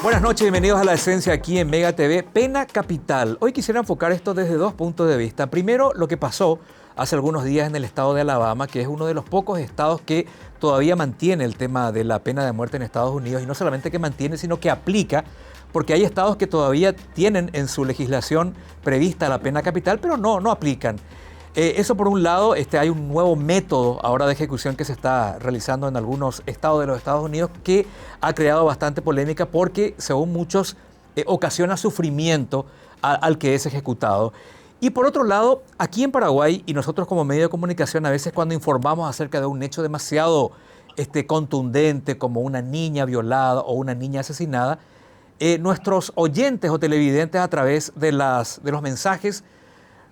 Buenas noches, bienvenidos a La Esencia aquí en Mega TV. Pena capital. Hoy quisiera enfocar esto desde dos puntos de vista. Primero, lo que pasó hace algunos días en el estado de Alabama, que es uno de los pocos estados que todavía mantiene el tema de la pena de muerte en Estados Unidos. Y no solamente que mantiene, sino que aplica, porque hay estados que todavía tienen en su legislación prevista la pena capital, pero no aplican. Eso por un lado, hay un nuevo método ahora de ejecución que se está realizando en algunos estados de los Estados Unidos que ha creado bastante polémica porque, según muchos, ocasiona sufrimiento al que es ejecutado. Y por otro lado, aquí en Paraguay, y nosotros como medio de comunicación, a veces cuando informamos acerca de un hecho demasiado contundente, como una niña violada o una niña asesinada, nuestros oyentes o televidentes a través de los mensajes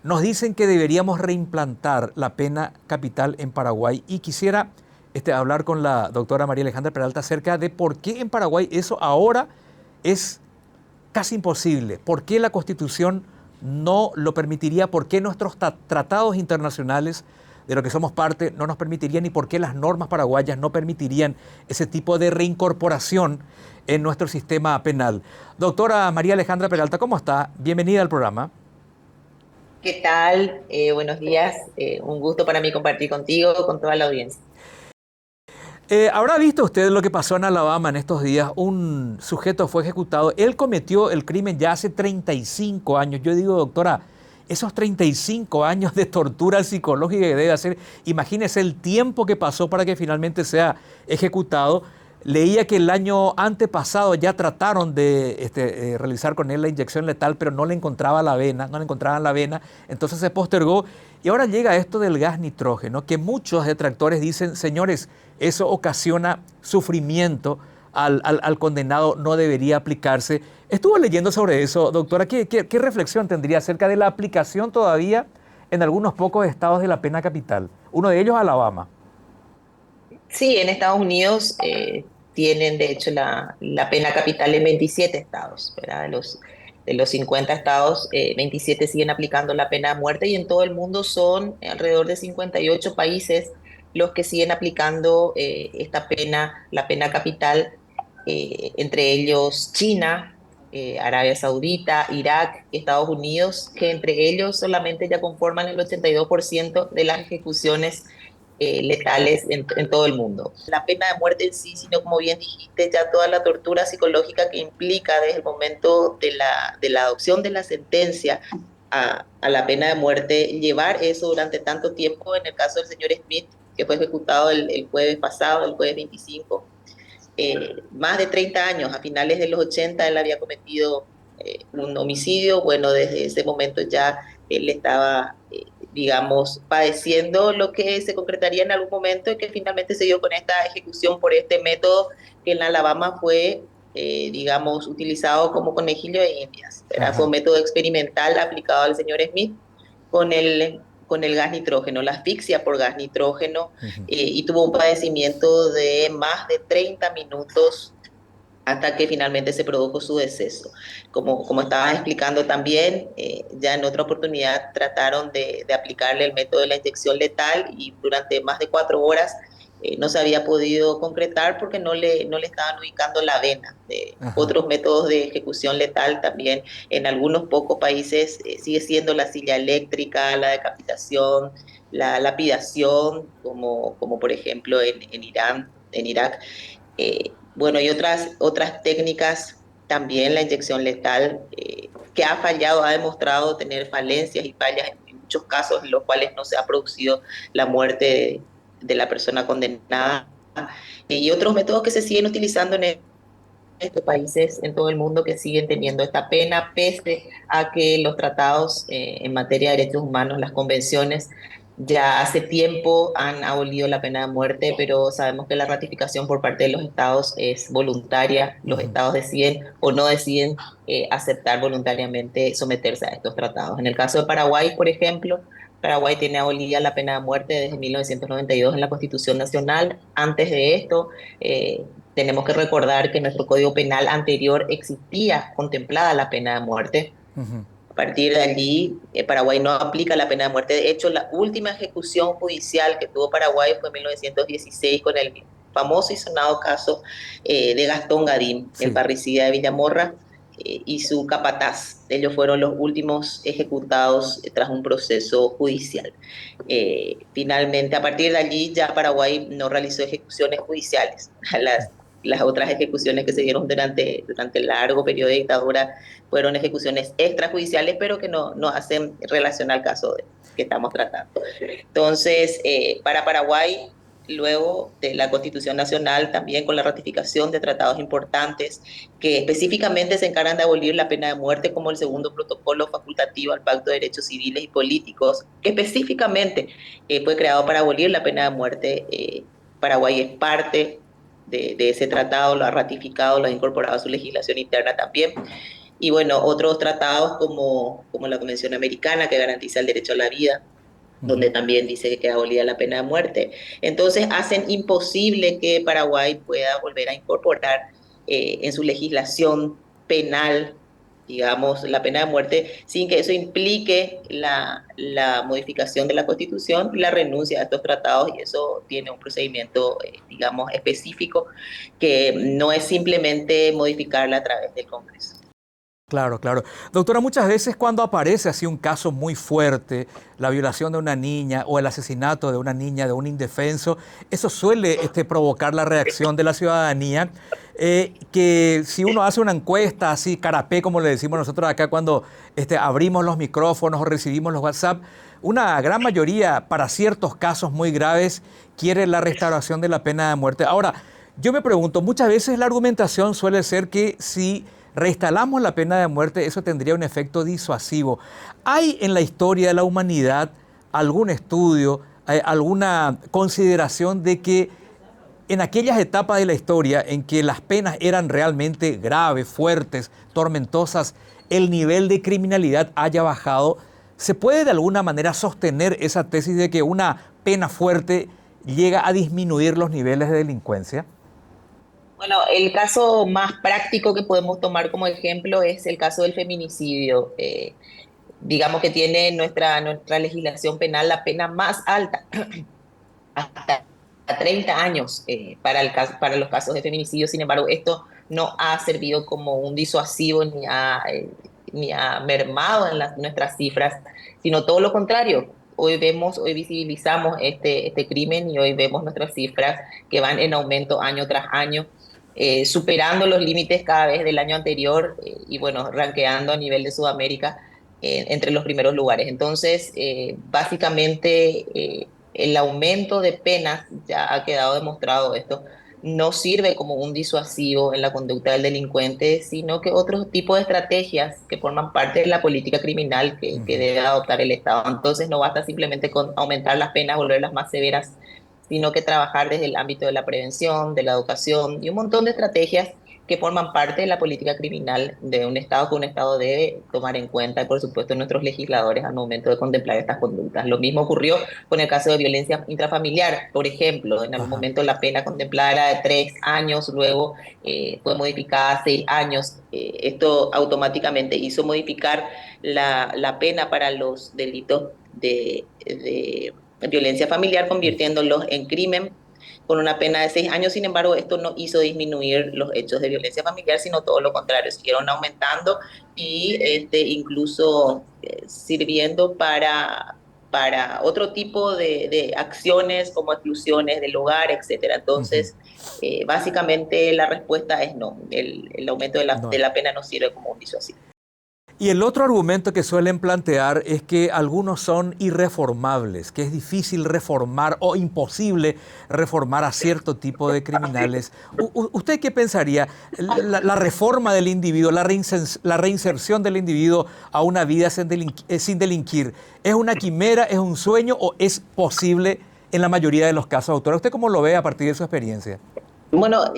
nos dicen que deberíamos reimplantar la pena capital en Paraguay y quisiera hablar con la doctora María Alejandra Peralta acerca de por qué en Paraguay eso ahora es casi imposible, por qué la Constitución no lo permitiría, por qué nuestros tratados internacionales de lo que somos parte no nos permitirían y por qué las normas paraguayas no permitirían ese tipo de reincorporación en nuestro sistema penal. Doctora María Alejandra Peralta, ¿cómo está? Bienvenida al programa. ¿Qué tal? Buenos días. Un gusto para mí compartir contigo, con toda la audiencia. ¿Habrá visto usted lo que pasó en Alabama en estos días? Un sujeto fue ejecutado. Él cometió el crimen ya hace 35 años. Yo digo, doctora, esos 35 años de tortura psicológica que debe hacer, imagínese el tiempo que pasó para que finalmente sea ejecutado. Leía que el año antepasado ya trataron de realizar con él la inyección letal, pero no le encontraban la vena, entonces se postergó. Y ahora llega esto del gas nitrógeno, que muchos detractores dicen, señores, eso ocasiona sufrimiento al condenado, no debería aplicarse. Estuvo leyendo sobre eso, doctora, ¿qué reflexión tendría acerca de la aplicación todavía en algunos pocos estados de la pena capital? Uno de ellos, Alabama. Sí, en Estados Unidos tienen de hecho la pena capital en 27 estados, ¿verdad? De los 50 estados, 27 siguen aplicando la pena de muerte y en todo el mundo son alrededor de 58 países los que siguen aplicando esta pena, la pena capital, entre ellos China, Arabia Saudita, Irak, Estados Unidos, que entre ellos solamente ya conforman el 82% de las ejecuciones letales en todo el mundo. La pena de muerte en sí, sino como bien dijiste, ya toda la tortura psicológica que implica desde el momento de la adopción de la sentencia a la pena de muerte, llevar eso durante tanto tiempo, en el caso del señor Smith, que fue ejecutado el jueves pasado, el jueves 25, más de 30 años, a finales de los 80 él había cometido un homicidio. Bueno, desde ese momento ya él estaba, digamos, padeciendo lo que se concretaría en algún momento y que finalmente se dio con esta ejecución por este método que en Alabama fue, digamos, utilizado como conejillo de indias. Fue un método experimental aplicado al señor Smith con el gas nitrógeno, la asfixia por gas nitrógeno, y tuvo un padecimiento de más de 30 minutos hasta que finalmente se produjo su deceso. Como estabas explicando también, ya en otra oportunidad trataron de aplicarle el método de la inyección letal y durante más de 4 horas no se había podido concretar porque no le estaban ubicando la vena. Ajá. Otros métodos de ejecución letal también en algunos pocos países sigue siendo la silla eléctrica, la decapitación, la lapidación, como por ejemplo en Irán, en Irak. Bueno, y otras técnicas, también la inyección letal, que ha fallado, ha demostrado tener falencias y fallas en muchos casos en los cuales no se ha producido la muerte de la persona condenada. Y otros métodos que se siguen utilizando en estos países, en todo el mundo, que siguen teniendo esta pena, pese a que los tratados en materia de derechos humanos, las convenciones, ya hace tiempo han abolido la pena de muerte, pero sabemos que la ratificación por parte de los estados es voluntaria. Los Ujú. estados deciden o no deciden aceptar voluntariamente someterse a estos tratados. En el caso de Paraguay, por ejemplo, Paraguay tiene abolida la pena de muerte desde 1992 en la Constitución Nacional. Antes de esto, tenemos que recordar que en nuestro Código Penal anterior existía contemplada la pena de muerte. Ujú. A partir de allí, Paraguay no aplica la pena de muerte. De hecho, la última ejecución judicial que tuvo Paraguay fue en 1916 con el famoso y sonado caso de Gastón Gadín, el Sí. parricida de Villamorra, y su capataz. Ellos fueron los últimos ejecutados tras un proceso judicial. Finalmente, a partir de allí, ya Paraguay no realizó ejecuciones judiciales. Las otras ejecuciones que se dieron durante el largo periodo de dictadura fueron ejecuciones extrajudiciales, pero que no hacen relación al caso que estamos tratando. Entonces, para Paraguay, luego de la Constitución Nacional, también con la ratificación de tratados importantes que específicamente se encargan de abolir la pena de muerte, como el segundo protocolo facultativo al Pacto de Derechos Civiles y Políticos, que específicamente fue creado para abolir la pena de muerte. Paraguay es parte de ese tratado, lo ha ratificado, lo ha incorporado a su legislación interna también. Y bueno, otros tratados como la Convención Americana, que garantiza el derecho a la vida, donde también dice que queda abolida la pena de muerte. Entonces hacen imposible que Paraguay pueda volver a incorporar en su legislación penal, digamos, la pena de muerte, sin que eso implique la modificación de la Constitución, la renuncia a estos tratados, y eso tiene un procedimiento, digamos, específico, que no es simplemente modificarla a través del Congreso. Claro, claro. Doctora, muchas veces cuando aparece así un caso muy fuerte, la violación de una niña o el asesinato de una niña, de un indefenso, eso suele provocar la reacción de la ciudadanía, que si uno hace una encuesta así, carapé, como le decimos nosotros acá cuando abrimos los micrófonos o recibimos los WhatsApp, una gran mayoría, para ciertos casos muy graves, quiere la restauración de la pena de muerte. Ahora, yo me pregunto, muchas veces la argumentación suele ser que si reinstalamos la pena de muerte, eso tendría un efecto disuasivo. ¿Hay en la historia de la humanidad algún estudio, alguna consideración de que en aquellas etapas de la historia en que las penas eran realmente graves, fuertes, tormentosas, el nivel de criminalidad haya bajado? ¿Se puede de alguna manera sostener esa tesis de que una pena fuerte llega a disminuir los niveles de delincuencia? Bueno, el caso más práctico que podemos tomar como ejemplo es el caso del feminicidio. Digamos que tiene nuestra legislación penal la pena más alta, hasta 30 años para los casos de feminicidio. Sin embargo, esto no ha servido como un disuasivo ni ha mermado en nuestras cifras, sino todo lo contrario. Hoy visibilizamos este crimen y hoy vemos nuestras cifras que van en aumento año tras año, superando los límites cada vez del año anterior, y bueno, ranqueando a nivel de Sudamérica entre los primeros lugares. Entonces, básicamente, el aumento de penas, ya ha quedado demostrado esto, no sirve como un disuasivo en la conducta del delincuente, sino que otros tipos de estrategias que forman parte de la política criminal que debe adoptar el Estado. Entonces no basta simplemente con aumentar las penas, volverlas más severas, sino que trabajar desde el ámbito de la prevención, de la educación y un montón de estrategias que forman parte de la política criminal de un Estado, que un Estado debe tomar en cuenta, y por supuesto nuestros legisladores al momento de contemplar estas conductas. Lo mismo ocurrió con el caso de violencia intrafamiliar, por ejemplo. En algún Ajá. momento la pena contemplada era de 3 años, luego fue modificada a 6 años. Esto automáticamente hizo modificar la pena para los delitos de violencia familiar, convirtiéndolos en crimen con una pena de 6 años. Sin embargo, esto no hizo disminuir los hechos de violencia familiar, sino todo lo contrario, siguieron aumentando, y incluso sirviendo para otro tipo de acciones como exclusiones del hogar, etcétera. Ujú. Entonces, básicamente la respuesta es no. El aumento de No. la pena no sirve como un disuasivo. Y el otro argumento que suelen plantear es que algunos son irreformables, que es difícil reformar o imposible reformar a cierto tipo de criminales. ¿Usted qué pensaría? La reforma del individuo, la reinserción del individuo a una vida sin delinquir, ¿es una quimera, es un sueño o es posible en la mayoría de los casos, doctora? ¿Usted cómo lo ve a partir de su experiencia? Bueno,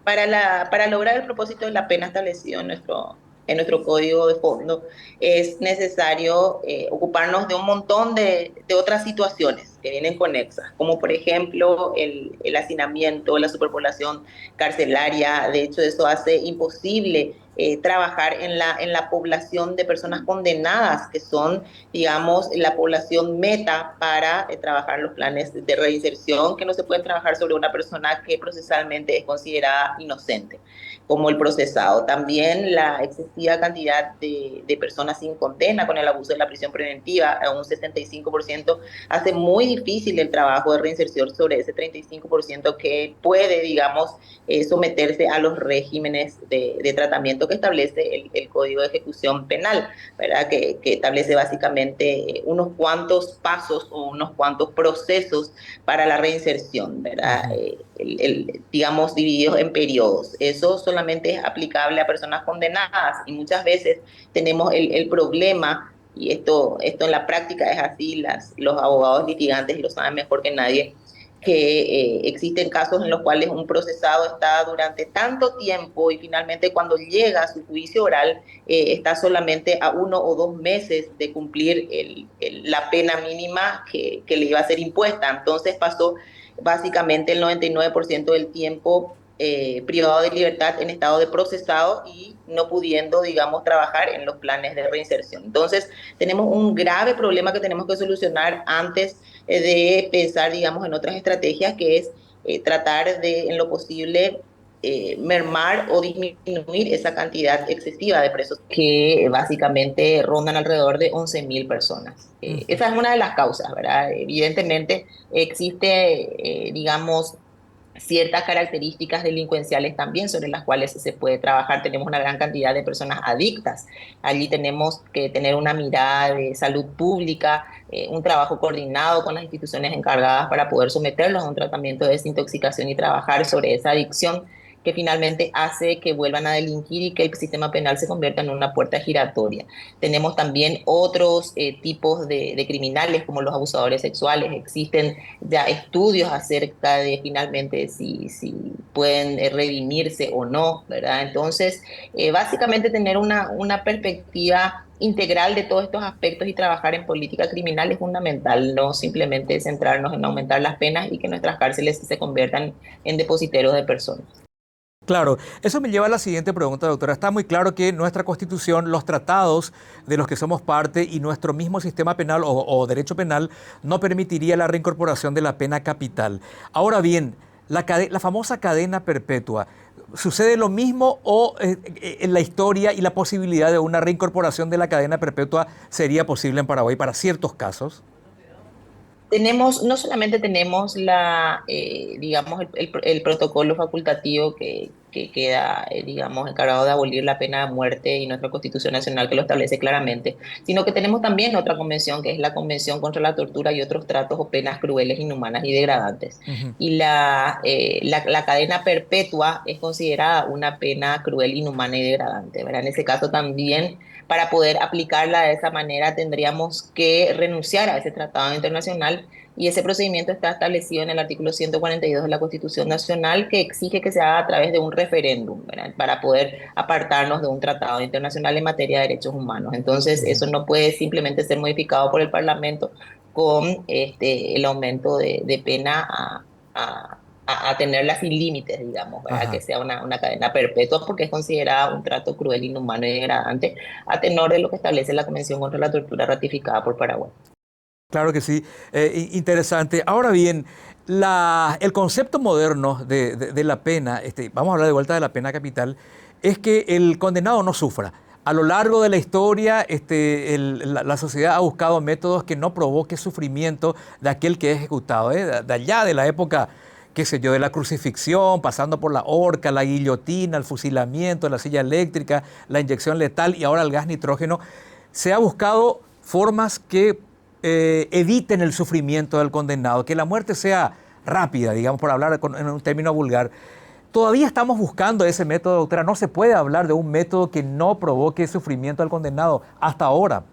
para lograr el propósito de la pena establecido en nuestro código de fondo, es necesario ocuparnos de un montón de otras situaciones que vienen conexas, como por ejemplo el hacinamiento, la superpoblación carcelaria. De hecho, eso hace imposible trabajar en la población de personas condenadas, que son, digamos, la población meta para trabajar los planes de reinserción, que no se pueden trabajar sobre una persona que procesalmente es considerada inocente, como el procesado. También la excesiva cantidad de personas sin condena con el abuso de la prisión preventiva, a un 75%, hace muy difícil el trabajo de reinserción sobre ese 35% que puede, digamos, someterse a los regímenes de tratamiento que establece el Código de Ejecución Penal, ¿verdad? Que establece básicamente unos cuantos pasos o unos cuantos procesos para la reinserción, ¿verdad? Ujú. Digamos, divididos en periodos. Eso solamente es aplicable a personas condenadas y muchas veces tenemos el problema, y esto en la práctica es así, los abogados litigantes lo saben mejor que nadie, que existen casos en los cuales un procesado está durante tanto tiempo y finalmente cuando llega a su juicio oral está solamente a 1 o 2 meses de cumplir la pena mínima que le iba a ser impuesta. Entonces pasó básicamente el 99% del tiempo privado de libertad en estado de procesado y no pudiendo, digamos, trabajar en los planes de reinserción. Entonces, tenemos un grave problema que tenemos que solucionar antes de pensar, digamos, en otras estrategias, que es tratar de, en lo posible, mermar o disminuir esa cantidad excesiva de presos que básicamente rondan alrededor de 11.000 personas. Ujú. Esa es una de las causas, ¿verdad? Evidentemente existe, digamos, ciertas características delincuenciales también sobre las cuales se puede trabajar. Tenemos una gran cantidad de personas adictas. Allí tenemos que tener una mirada de salud pública, un trabajo coordinado con las instituciones encargadas para poder someterlos a un tratamiento de desintoxicación y trabajar sobre esa adicción que finalmente hace que vuelvan a delinquir y que el sistema penal se convierta en una puerta giratoria. Tenemos también otros tipos de criminales como los abusadores sexuales. Existen ya estudios acerca de finalmente si pueden redimirse o no, ¿verdad? Entonces, básicamente tener una perspectiva integral de todos estos aspectos y trabajar en política criminal es fundamental, no simplemente centrarnos en aumentar las penas y que nuestras cárceles se conviertan en depositeros de personas. Claro, eso me lleva a la siguiente pregunta, doctora. Está muy claro que nuestra Constitución, los tratados de los que somos parte y nuestro mismo sistema penal o derecho penal no permitiría la reincorporación de la pena capital. Ahora bien, la famosa cadena perpetua, ¿sucede lo mismo o en la historia y la posibilidad de una reincorporación de la cadena perpetua sería posible en Paraguay para ciertos casos? Tenemos, no solamente tenemos digamos, el protocolo facultativo que queda, digamos, encargado de abolir la pena de muerte y nuestra Constitución Nacional que lo establece claramente, sino que tenemos también otra convención, que es la Convención contra la Tortura y otros tratos o penas crueles, inhumanas y degradantes. Ujú. Y la cadena perpetua es considerada una pena cruel, inhumana y degradante, ¿verdad? En ese caso también, para poder aplicarla de esa manera, tendríamos que renunciar a ese tratado internacional y ese procedimiento está establecido en el artículo 142 de la Constitución Nacional, que exige que se haga a través de un referéndum, ¿verdad? Para poder apartarnos de un tratado internacional en materia de derechos humanos. Entonces, Ujú. eso no puede simplemente ser modificado por el Parlamento con el aumento de pena a tenerla sin límites, digamos, ¿verdad? Que Ajá. sea una cadena perpetua porque es considerada un trato cruel, inhumano y degradante a tenor de lo que establece la Convención contra la Tortura ratificada por Paraguay. Claro que sí, interesante. Ahora bien, el concepto moderno de la pena, vamos a hablar de vuelta de la pena capital, es que el condenado no sufra. A lo largo de la historia, la sociedad ha buscado métodos que no provoque sufrimiento de aquel que es ejecutado, ¿eh? De allá de la época, qué sé yo, de la crucifixión, pasando por la horca, la guillotina, el fusilamiento, la silla eléctrica, la inyección letal y ahora el gas nitrógeno. Se ha buscado formas que eviten el sufrimiento del condenado, que la muerte sea rápida, digamos, por hablar en un término vulgar. Todavía estamos buscando ese método, doctora. No se puede hablar de un método que no provoque sufrimiento al condenado hasta ahora.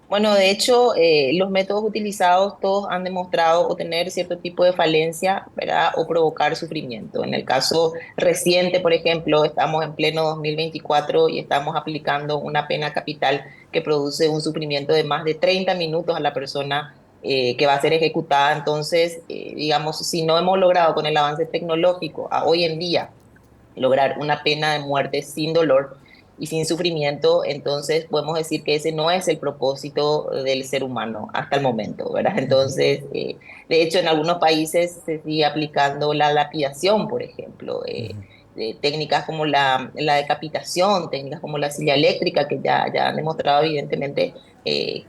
Bueno, de hecho, los métodos utilizados todos han demostrado o tener cierto tipo de falencia, ¿verdad? O provocar sufrimiento. En el caso reciente, por ejemplo, estamos en pleno 2024 y estamos aplicando una pena capital que produce un sufrimiento de más de 30 minutos a la persona que va a ser ejecutada. Entonces, digamos, si no hemos logrado con el avance tecnológico a hoy en día lograr una pena de muerte sin dolor y sin sufrimiento, entonces podemos decir que ese no es el propósito del ser humano hasta el momento, ¿verdad? Ujú, Entonces, de hecho, en algunos países se sigue aplicando la lapidación, por ejemplo, ujú. técnicas como la decapitación, técnicas como la silla eléctrica, que ya han demostrado evidentemente que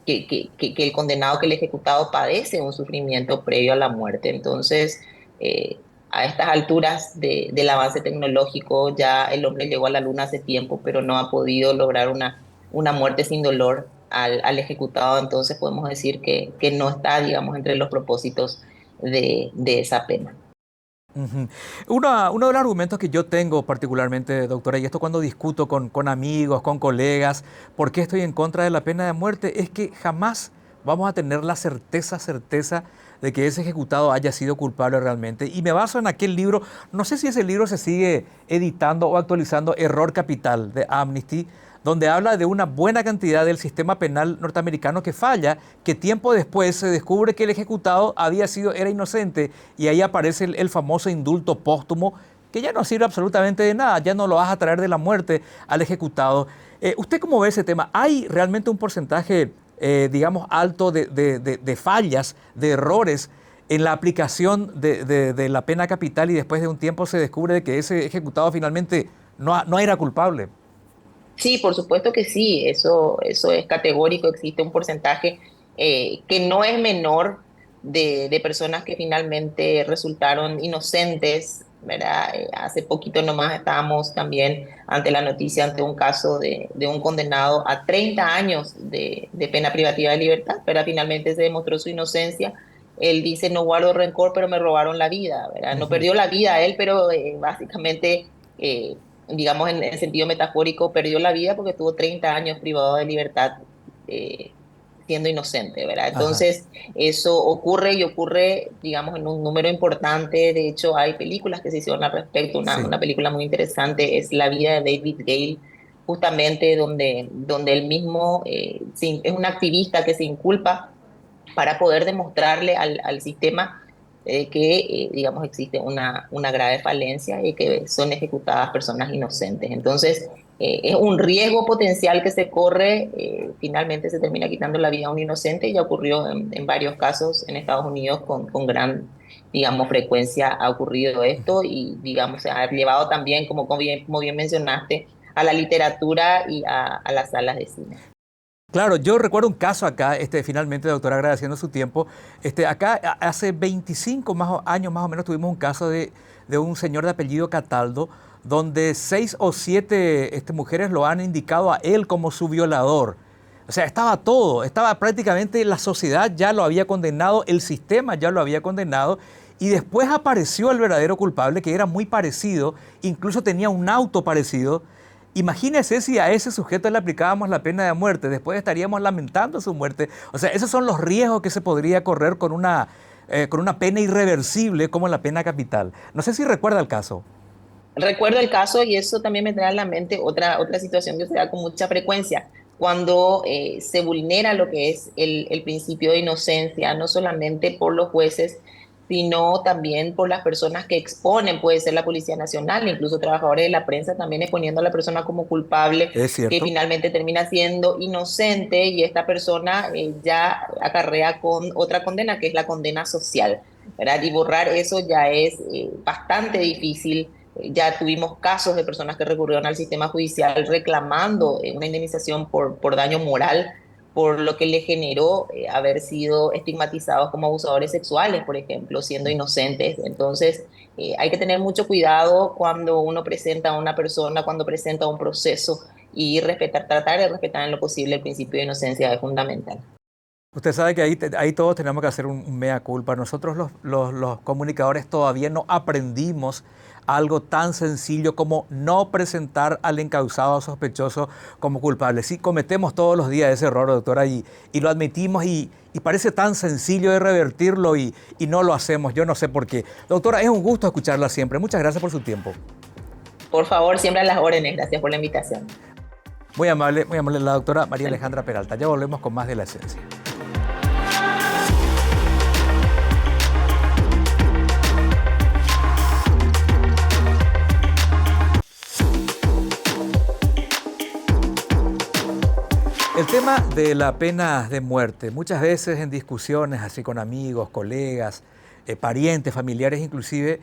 el condenado, que el ejecutado padece un sufrimiento previo a la muerte. Entonces, a estas alturas del avance tecnológico, ya el hombre llegó a la luna hace tiempo, pero no ha podido lograr una muerte sin dolor al ejecutado. Entonces podemos decir que no está, digamos, entre los propósitos de esa pena. Ujú. Uno de los argumentos que yo tengo particularmente, doctora, y esto cuando discuto con amigos, con colegas, por qué estoy en contra de la pena de muerte, es que jamás vamos a tener la certeza de que ese ejecutado haya sido culpable realmente. Y me baso en aquel libro, no sé si ese libro se sigue editando o actualizando, Error Capital de Amnesty, donde habla de una buena cantidad del sistema penal norteamericano que falla, que tiempo después se descubre que el ejecutado era inocente, y ahí aparece el famoso indulto póstumo, que ya no sirve absolutamente de nada, ya no lo vas a traer de la muerte al ejecutado. ¿Usted cómo ve ese tema? ¿Hay realmente un porcentaje, digamos, alto de fallas, de errores en la aplicación de la pena capital, y después de un tiempo se descubre que ese ejecutado finalmente no era culpable? Sí, por supuesto que sí, eso es categórico, existe un porcentaje que no es menor de personas que finalmente resultaron inocentes, ¿verdad? Hace poquito nomás estábamos también ante la noticia, ante un caso de un condenado a 30 años de pena privativa de libertad, pero finalmente se demostró su inocencia. Él dice: no guardo rencor, pero me robaron la vida, ¿verdad? No Ujú. perdió la vida él, pero básicamente... digamos en sentido metafórico, perdió la vida porque estuvo 30 años privado de libertad eh, siendo inocente, ¿verdad? Ajá, Entonces, eso ocurre y ocurre, digamos, en un número importante. De hecho, hay películas que se hicieron al respecto. sí. Una película muy interesante es La vida de David Gale, justamente donde él mismo es un activista que se inculpa para poder demostrarle al sistema que, digamos, existe una grave falencia y que son ejecutadas personas inocentes. Entonces, es un riesgo potencial que se corre, finalmente se termina quitando la vida a un inocente, y ya ocurrió en varios casos en Estados Unidos con gran, digamos, frecuencia ha ocurrido esto, y, digamos, se ha llevado también, como bien mencionaste, a la literatura y a las salas de cine. Claro, yo recuerdo un caso acá, finalmente, doctora, agradeciendo su tiempo. Acá hace 25 años más o menos tuvimos un caso de un señor de apellido Cataldo, donde 6 o 7 mujeres lo han indicado a él como su violador. O sea, estaba todo, estaba prácticamente, la sociedad ya lo había condenado, el sistema ya lo había condenado, y después apareció el verdadero culpable, que era muy parecido, incluso tenía un auto parecido. Imagínese si a ese sujeto le aplicábamos la pena de muerte, después estaríamos lamentando su muerte. O sea, esos son los riesgos que se podría correr con una pena irreversible como la pena capital. No sé si recuerda el caso. Recuerdo el caso, y eso también me trae a la mente otra situación que se da con mucha frecuencia, cuando se vulnera lo que es el principio de inocencia, no solamente por los jueces, sino también por las personas que exponen, puede ser la Policía Nacional, incluso trabajadores de la prensa, también exponiendo a la persona como culpable, Es que cierto. finalmente termina siendo inocente, y esta persona ya acarrea con otra condena, que es la condena social, ¿verdad? Y borrar eso ya es bastante difícil. Ya tuvimos casos de personas que recurrieron al sistema judicial reclamando una indemnización por daño moral, por lo que le generó haber sido estigmatizados como abusadores sexuales, por ejemplo, siendo inocentes. Entonces, hay que tener mucho cuidado cuando uno presenta a una persona, cuando presenta un proceso, y tratar de respetar en lo posible el principio de inocencia es fundamental. Usted sabe que ahí todos tenemos que hacer un mea culpa. Nosotros los comunicadores todavía no aprendimos algo tan sencillo como no presentar al encausado o sospechoso como culpable. Sí, cometemos todos los días ese error, doctora, y lo admitimos, y parece tan sencillo de revertirlo, y no lo hacemos. Yo no sé por qué. Doctora, es un gusto escucharla siempre. Muchas gracias por su tiempo. Por favor, siempre a las órdenes. Gracias por la invitación. Muy amable la doctora María Alejandra Peralta. Ya volvemos con más de La Esencia. tema de la pena de muerte, muchas veces en discusiones así con amigos, colegas, parientes, familiares inclusive,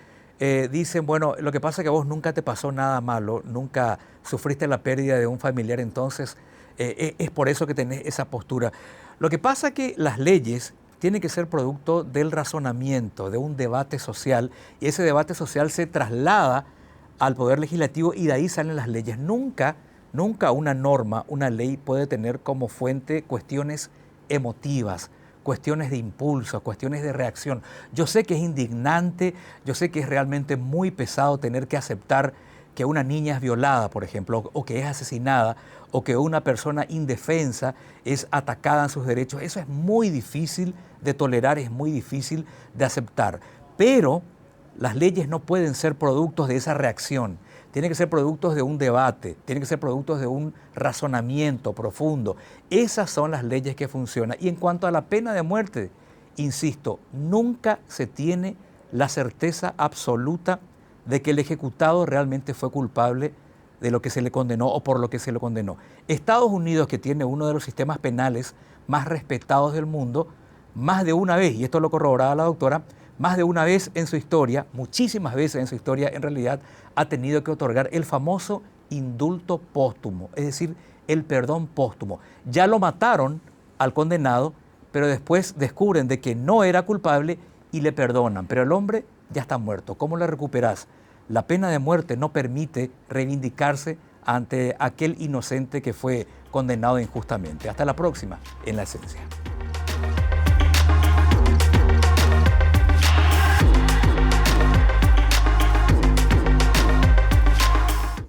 dicen, bueno, lo que pasa es que a vos nunca te pasó nada malo, nunca sufriste la pérdida de un familiar, entonces es por eso que tenés esa postura. Lo que pasa es que las leyes tienen que ser producto del razonamiento, de un debate social, y ese debate social se traslada al Poder Legislativo y de ahí salen las leyes. Nunca una norma, una ley puede tener como fuente cuestiones emotivas, cuestiones de impulso, cuestiones de reacción. Yo sé que es indignante, yo sé que es realmente muy pesado tener que aceptar que una niña es violada, por ejemplo, o que es asesinada, o que una persona indefensa es atacada en sus derechos. Eso es muy difícil de tolerar, es muy difícil de aceptar. Pero las leyes no pueden ser productos de esa reacción. Tienen que ser productos de un debate, tienen que ser productos de un razonamiento profundo. Esas son las leyes que funcionan. Y en cuanto a la pena de muerte, insisto, nunca se tiene la certeza absoluta de que el ejecutado realmente fue culpable de lo que se le condenó o por lo que se le condenó. Estados Unidos, que tiene uno de los sistemas penales más respetados del mundo, más de una vez, y esto lo corroboraba la doctora, más de una vez en su historia, muchísimas veces en su historia en realidad, ha tenido que otorgar el famoso indulto póstumo, es decir, el perdón póstumo. Ya lo mataron al condenado, pero después descubren de que no era culpable y le perdonan, pero el hombre ya está muerto. ¿Cómo le recuperás? La pena de muerte no permite reivindicarse ante aquel inocente que fue condenado injustamente. Hasta la próxima en La Esencia.